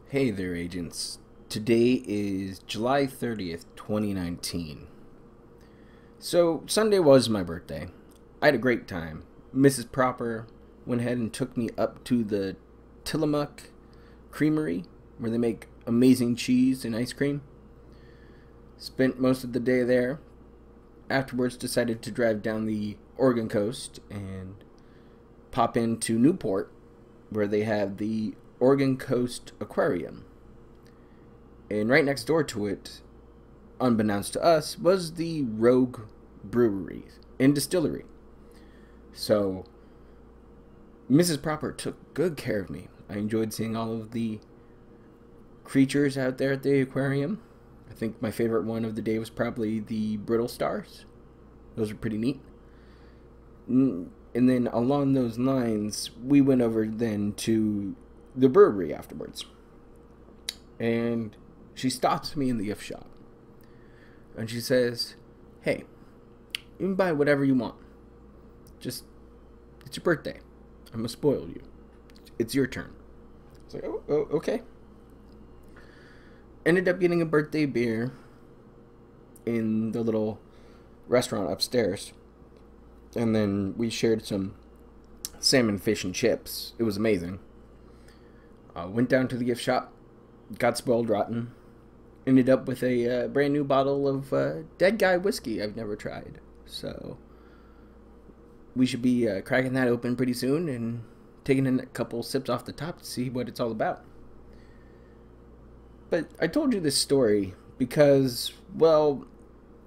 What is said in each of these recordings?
Hey there, agents. Today is July 30th, 2019. So, Sunday was my birthday. I had a great time. Mrs. Proper went ahead and took me up to the Tillamook Creamery, where they make amazing cheese and ice cream. Spent most of the day there. Afterwards, decided to drive down the Oregon coast and pop into Newport, where they have the Oregon Coast Aquarium. And right next door to it, unbeknownst to us, was the Rogue Brewery and Distillery. So, Mrs. Proper took good care of me. I enjoyed seeing all of the creatures out there at the aquarium. I think my favorite one of the day was probably the brittle stars. Those are pretty neat. And then along those lines, we went over then to the brewery afterwards. And she stops me in the gift shop. And she says, "Hey, you can buy whatever you want. Just, it's your birthday. I'm going to spoil you. It's your turn." I was like, oh, okay. Ended up getting a birthday beer in the little restaurant upstairs. And then we shared some salmon, fish, and chips. It was amazing. Went down to the gift shop, got spoiled rotten, ended up with a brand new bottle of Dead Guy whiskey I've never tried. So we should be cracking that open pretty soon and taking a couple sips off the top to see what it's all about. But I told you this story because, well,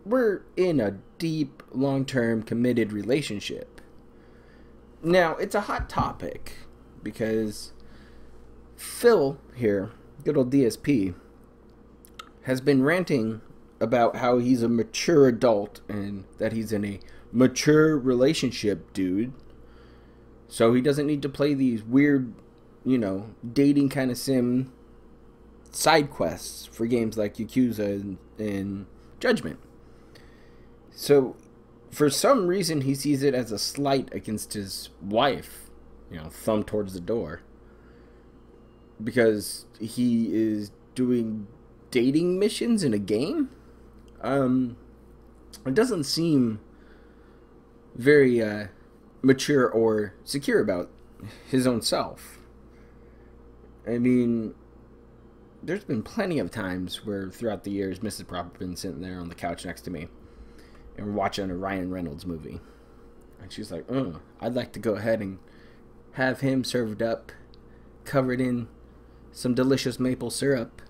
we're in a deep, long-term, committed relationship. Now, it's a hot topic because Phil here, good old DSP, has been ranting about how he's a mature adult and that he's in a mature relationship, dude. So he doesn't need to play these weird, dating kind of sim side quests for games like Yakuza and Judgment. So for some reason he sees it as a slight against his wife, thumb towards the door, because he is doing dating missions in a game. It doesn't seem very mature or secure about his own self. I mean, there's been plenty of times where throughout the years Mrs. Proper been sitting there on the couch next to me and we're watching a Ryan Reynolds movie, and she's like, I'd like to go ahead and have him served up, covered in some delicious maple syrup,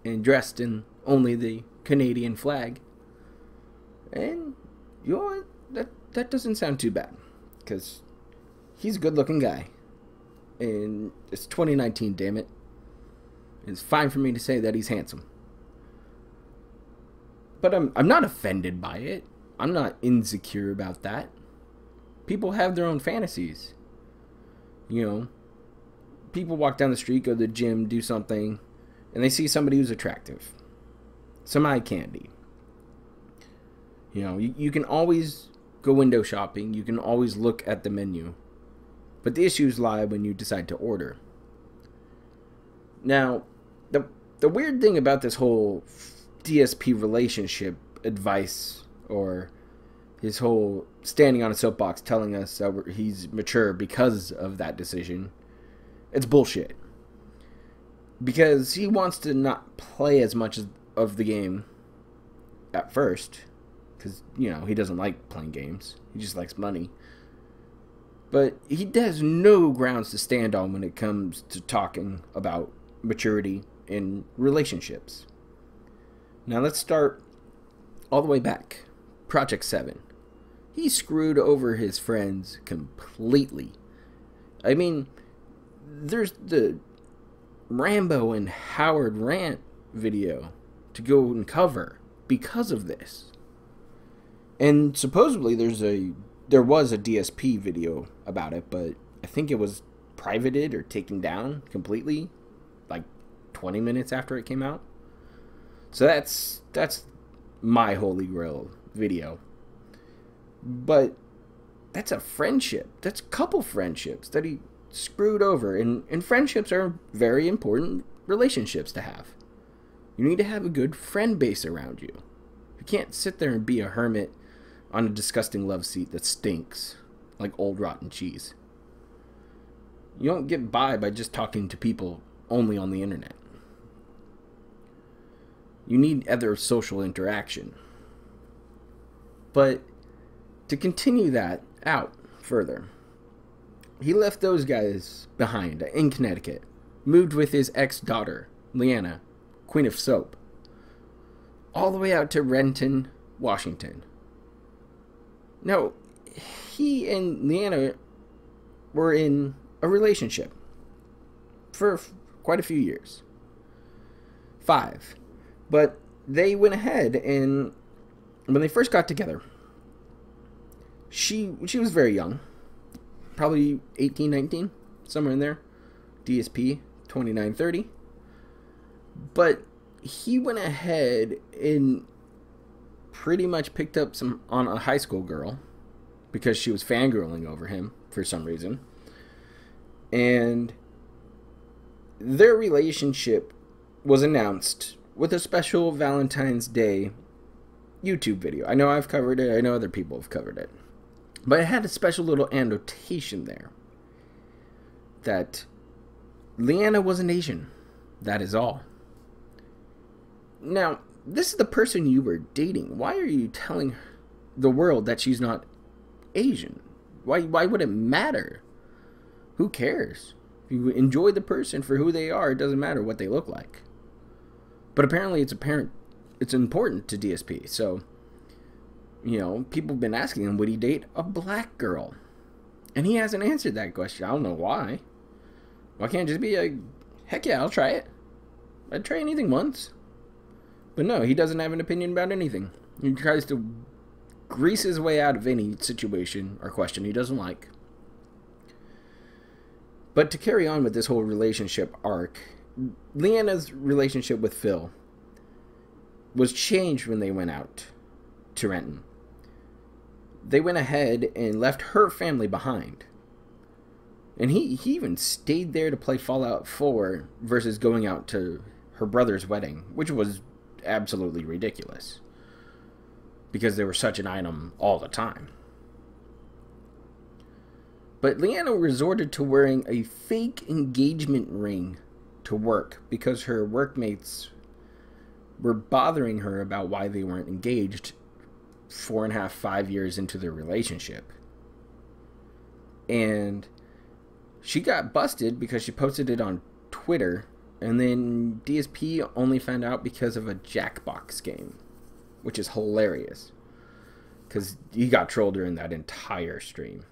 and dressed in only the Canadian flag. And you know what? That doesn't sound too bad, because he's a good-looking guy, and it's 2019, damn it. It's fine for me to say that he's handsome. But I'm not offended by it. I'm not insecure about that. People have their own fantasies. People walk down the street, go to the gym, do something, and they see somebody who's attractive. Some eye candy. You can always go window shopping. You can always look at the menu. But the issues lie when you decide to order. Now, the weird thing about this whole DSP relationship advice, or his whole standing on a soapbox telling us that he's mature because of that decision, it's bullshit. Because he wants to not play as much of the game at first, because, he doesn't like playing games. He just likes money. But he has no grounds to stand on when it comes to talking about maturity in relationships. Now let's start all the way back. Project 7. He screwed over his friends completely. I mean, there's the Rambo and Howard rant video to go and cover because of this. And supposedly there was a DSP video about it, but I think it was privated or taken down completely like 20 minutes after it came out. So that's my holy grail video. But that's a friendship. That's couple friendships that he screwed over. And friendships are very important relationships to have. You need to have a good friend base around you. You can't sit there and be a hermit on a disgusting love seat that stinks like old rotten cheese. You don't get by just talking to people only on the internet. You need other social interaction. But to continue that out further, he left those guys behind in Connecticut, moved with his ex-daughter, Leanna, Queen of Soap, all the way out to Renton, Washington. Now, he and Leanna were in a relationship for quite a few years. 5. But they went ahead and when they first got together, she was very young. Probably 18, 19, somewhere in there. DSP, 29, 30. But he went ahead and pretty much picked up on a high school girl because she was fangirling over him for some reason. And their relationship was announced with a special Valentine's Day YouTube video. I know I've covered it. I know other people have covered it. But it had a special little annotation there that Leanna wasn't Asian. That is all. Now, this is the person you were dating. Why are you telling the world that she's not Asian? Why would it matter? Who cares? If you enjoy the person for who they are, it doesn't matter what they look like. But apparently it's important to DSP. So, you know, people have been asking him, would he date a black girl? And he hasn't answered that question. I don't know why. Why can't it just be like, heck yeah, I'll try it. I'd try anything once. But no, he doesn't have an opinion about anything. He tries to grease his way out of any situation or question he doesn't like. But to carry on with this whole relationship arc, Leanna's relationship with Phil was changed when they went out to Renton. They went ahead and left her family behind. And he even stayed there to play Fallout 4 versus going out to her brother's wedding, which was absolutely ridiculous because they were such an item all the time. But Leanna resorted to wearing a fake engagement ring to work because her workmates were bothering her about why they weren't engaged 4.5, 5 years into their relationship. And she got busted because she posted it on Twitter, and then DSP only found out because of a Jackbox game, which is hilarious because he got trolled during that entire stream.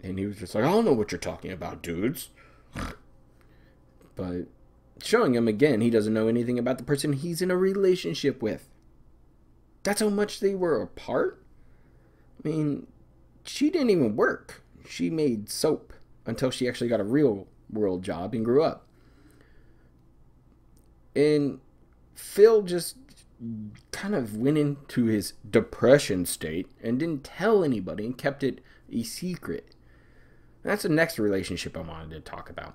And he was just like, I don't know what you're talking about, dudes. But showing him again, he doesn't know anything about the person he's in a relationship with. That's how much they were apart. I mean, she didn't even work. She made soap until she actually got a real world job and grew up. And Phil just kind of went into his depression state and didn't tell anybody and kept it a secret. That's the next relationship I wanted to talk about.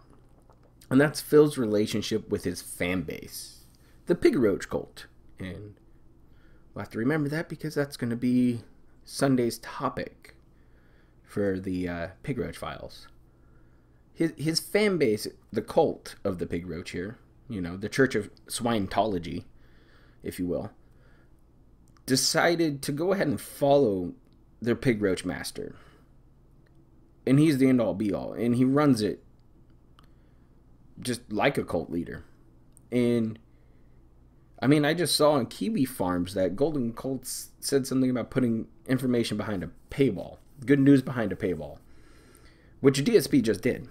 And that's Phil's relationship with his fan base. The Pig Roach cult. And we'll have to remember that because that's going to be Sunday's topic for the Pig Roach Files. His fan base, the cult of the Pig Roach here, you know, the Church of Scientology, if you will, decided to go ahead and follow their Pig Roach master. And he's the end-all be-all. And he runs it just like a cult leader. And, I mean, I just saw on Kiwi Farms that Golden Colts said something about putting information behind a paywall. Good news behind a paywall. Which DSP just did.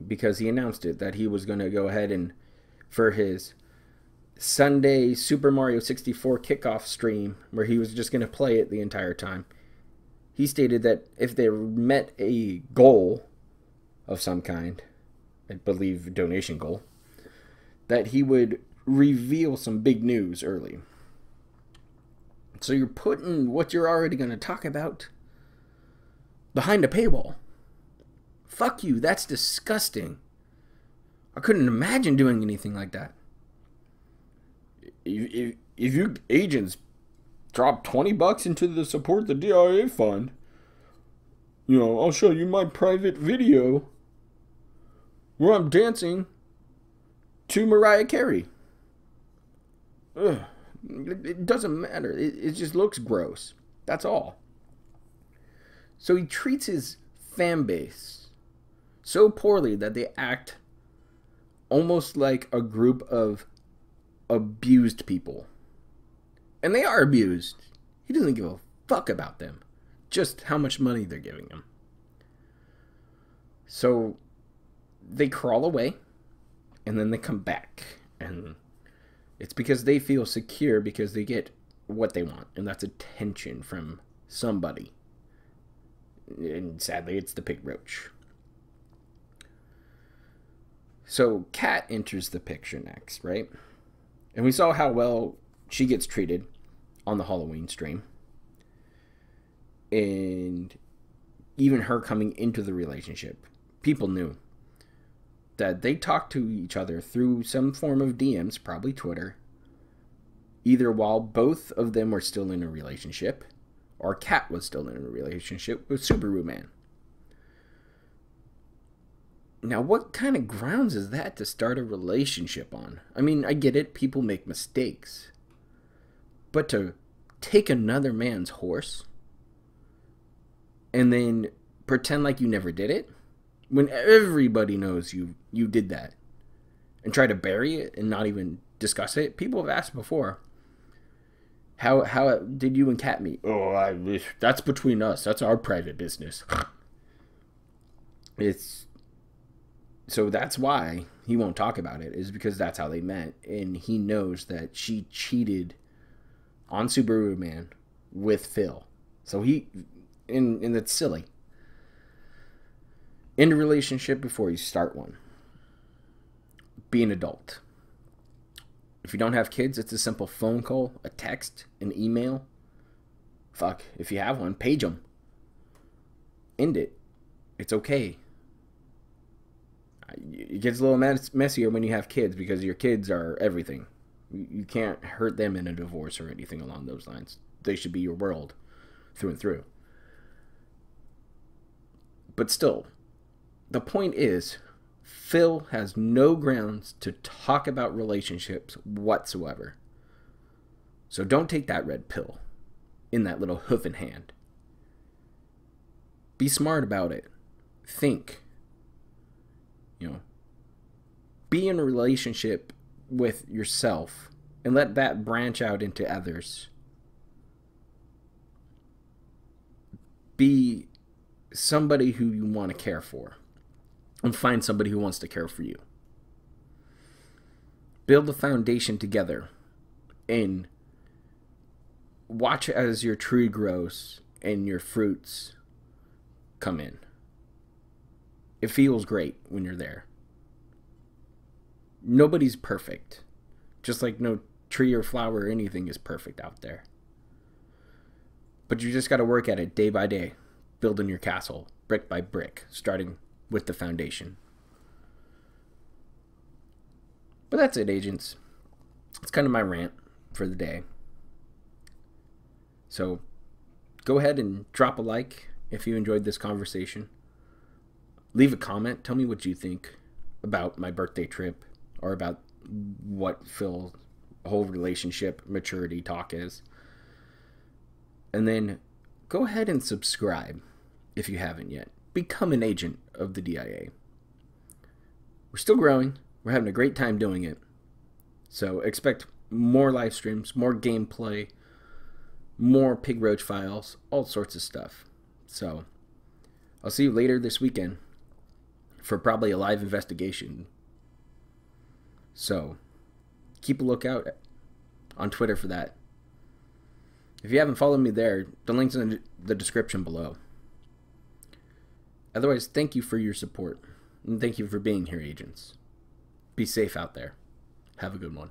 Because he announced it, that he was going to go ahead and, for his Sunday Super Mario 64 kickoff stream, where he was just going to play it the entire time, he stated that if they met a goal of some kind, I believe donation goal, that he would reveal some big news early. So you're putting what you're already going to talk about behind a paywall Fuck you. That's disgusting. I couldn't imagine doing anything like that. If you agents drop $20 into the support the DIA fund, you know, I'll show you my private video where I'm dancing to Mariah Carey. Ugh. It doesn't matter. It just looks gross. That's all. So he treats his fan base so poorly that they act almost like a group of abused people. And they are abused. He doesn't give a fuck about them. Just how much money they're giving him. So they crawl away and then they come back. And it's because they feel secure because they get what they want. And that's attention from somebody. And sadly, it's the pig roach. So Kat enters the picture next, right? And we saw how well she gets treated on the Halloween stream. And even her coming into the relationship, people knew that they talked to each other through some form of DMs, probably Twitter, either while both of them were still in a relationship, or Kat was still in a relationship with Subaru Man. Now, what kind of grounds is that to start a relationship on? I mean, I get it, people make mistakes. But to take another man's horse and then pretend like you never did it, when everybody knows you did that, and try to bury it and not even discuss it. People have asked before, how did you and Kat meet? Oh, that's between us. That's our private business. So that's why he won't talk about it, is because that's how they met. And he knows that she cheated on Subaru Man with Phil. So and that's silly. End a relationship before you start one. Be an adult. If you don't have kids, it's a simple phone call, a text, an email. Fuck, if you have one, page them. End it. It's okay. It gets a little messier when you have kids because your kids are everything. You can't hurt them in a divorce or anything along those lines. They should be your world through and through. But still, the point is, Phil has no grounds to talk about relationships whatsoever. So don't take that red pill in that little hoof in hand. Be smart about it. Think. Be in a relationship with yourself and let that branch out into others. Be somebody who you want to care for. And find somebody who wants to care for you. Build a foundation together. And watch as your tree grows and your fruits come in. It feels great when you're there. Nobody's perfect. Just like no tree or flower or anything is perfect out there. But you just got to work at it day by day. Building your castle, brick by brick, starting with the foundation. But that's it, agents. It's kind of my rant for the day. So go ahead and drop a like if you enjoyed this conversation. Leave a comment. Tell me what you think about my birthday trip or about what Phil's whole relationship maturity talk is. And then go ahead and subscribe if you haven't yet. Become an agent of the DIA. We're still growing. We're having a great time doing it. So expect more live streams, more gameplay, more Pig Roach files, all sorts of stuff. So I'll see you later this weekend for probably a live investigation. So keep a lookout on Twitter for that. If you haven't followed me there, the link's in the description below. Otherwise, thank you for your support. And thank you for being here, agents. Be safe out there. Have a good one.